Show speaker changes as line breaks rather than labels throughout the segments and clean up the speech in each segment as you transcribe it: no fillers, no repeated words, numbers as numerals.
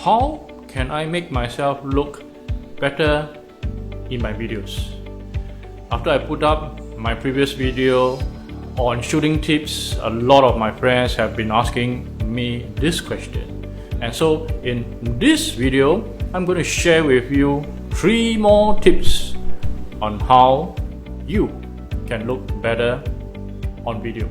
how can I make myself look better in my videos? After I put up my previous video on shooting tips, a lot of my friends have been asking me this question. And so in this video, I'm going to share with you 3 more tips on how you can look better on video.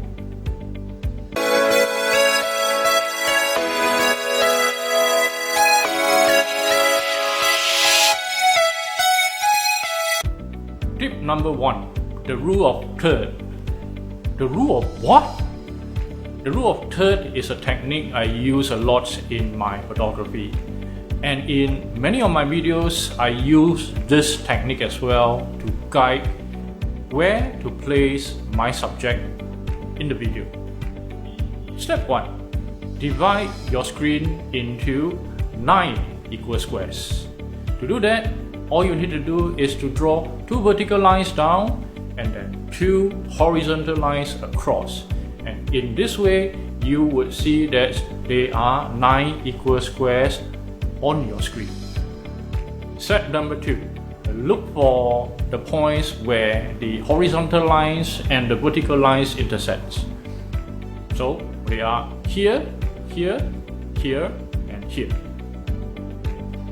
Tip number 1, the rule of third. The rule of what? The rule of third is a technique I use a lot in my photography. And in many of my videos, I use this technique as well to guide where to place my subject in the video. Step 1. Divide your screen into 9 equal squares. To do that, all you need to do is to draw 2 vertical lines down and then 2 horizontal lines across. And in this way, you would see that there are 9 equal squares on your screen. Step number 2. Look for the points where the horizontal lines and the vertical lines intersect. So they are here, here, here, and here.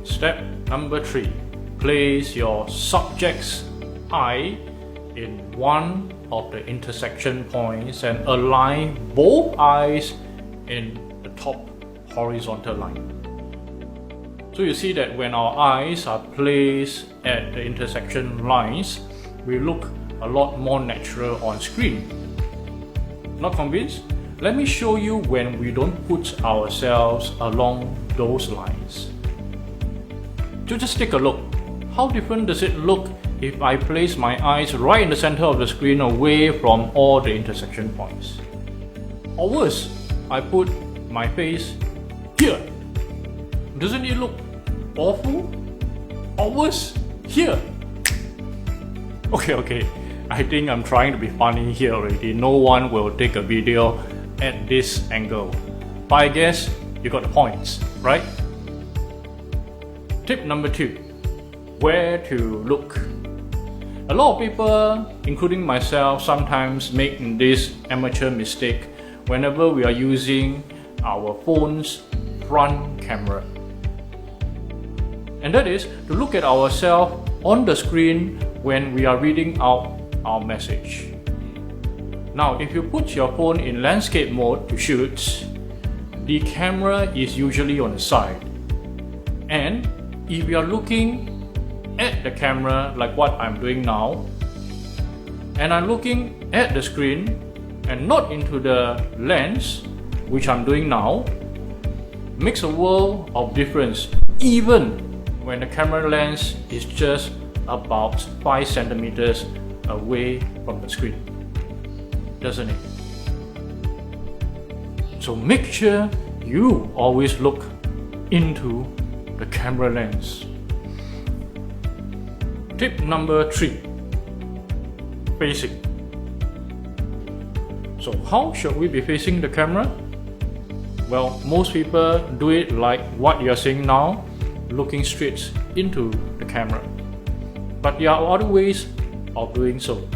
Step number 3. Place your subject's eye in one of the intersection points and align both eyes in the top horizontal line. So you see that when our eyes are placed at the intersection lines, we look a lot more natural on screen. Not convinced? Let me show you when we don't put ourselves along those lines. So just take a look. How different does it look if I place my eyes right in the center of the screen away from all the intersection points? Or worse, I put my face here. Doesn't it look awful? Or worse, here. Okay, I think I'm trying to be funny here already. No one will take a video at this angle. But I guess you got the points, right? Tip number 2. Where to look. A lot of people, including myself, sometimes make this amateur mistake whenever we are using our phone's front camera. And that is to look at ourselves on the screen when we are reading out our message. Now, if you put your phone in landscape mode to shoot, the camera is usually on the side. And if you are looking at the camera like what I'm doing now, and I'm looking at the screen and not into the lens, which I'm doing now, makes a world of difference even when the camera lens is just about 5 centimeters away from the screen, doesn't it? So make sure you always look into the camera lens. Tip number 3. Facing. So how should we be facing the camera? Well, most people do it like what you're seeing now, looking straight into the camera. But there are other ways of doing so.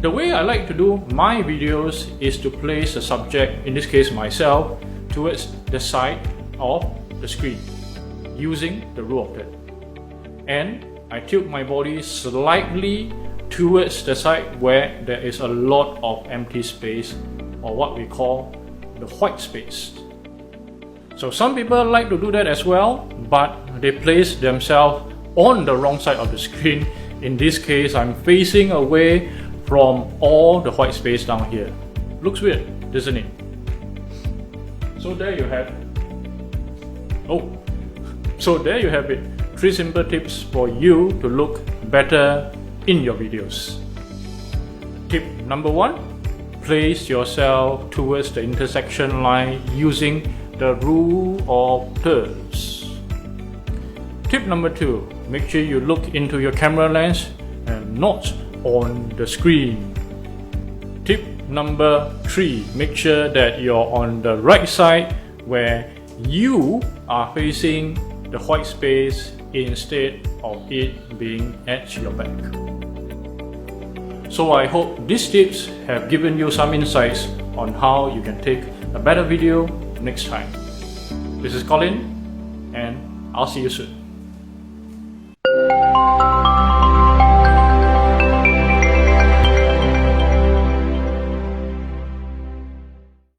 The way I like to do my videos is to place the subject, in this case myself, towards the side of the screen using the rule of third. And I tilt my body slightly towards the side where there is a lot of empty space, or what we call the white space. So some people like to do that as well, but they place themselves on the wrong side of the screen. In this case, I'm facing away from all the white space down here. Looks weird, doesn't it? So there you have it. So there you have it. 3 simple tips for you to look better in your videos. Tip number 1. Place yourself towards the intersection line using the rule of thirds. Tip number 2. Make sure you look into your camera lens and not on the screen. Tip number 3. Make sure that you're on the right side where you are facing the white space instead of it being at your back. So I hope these tips have given you some insights on how you can take a better video next time. This is Colin, and I'll see you soon.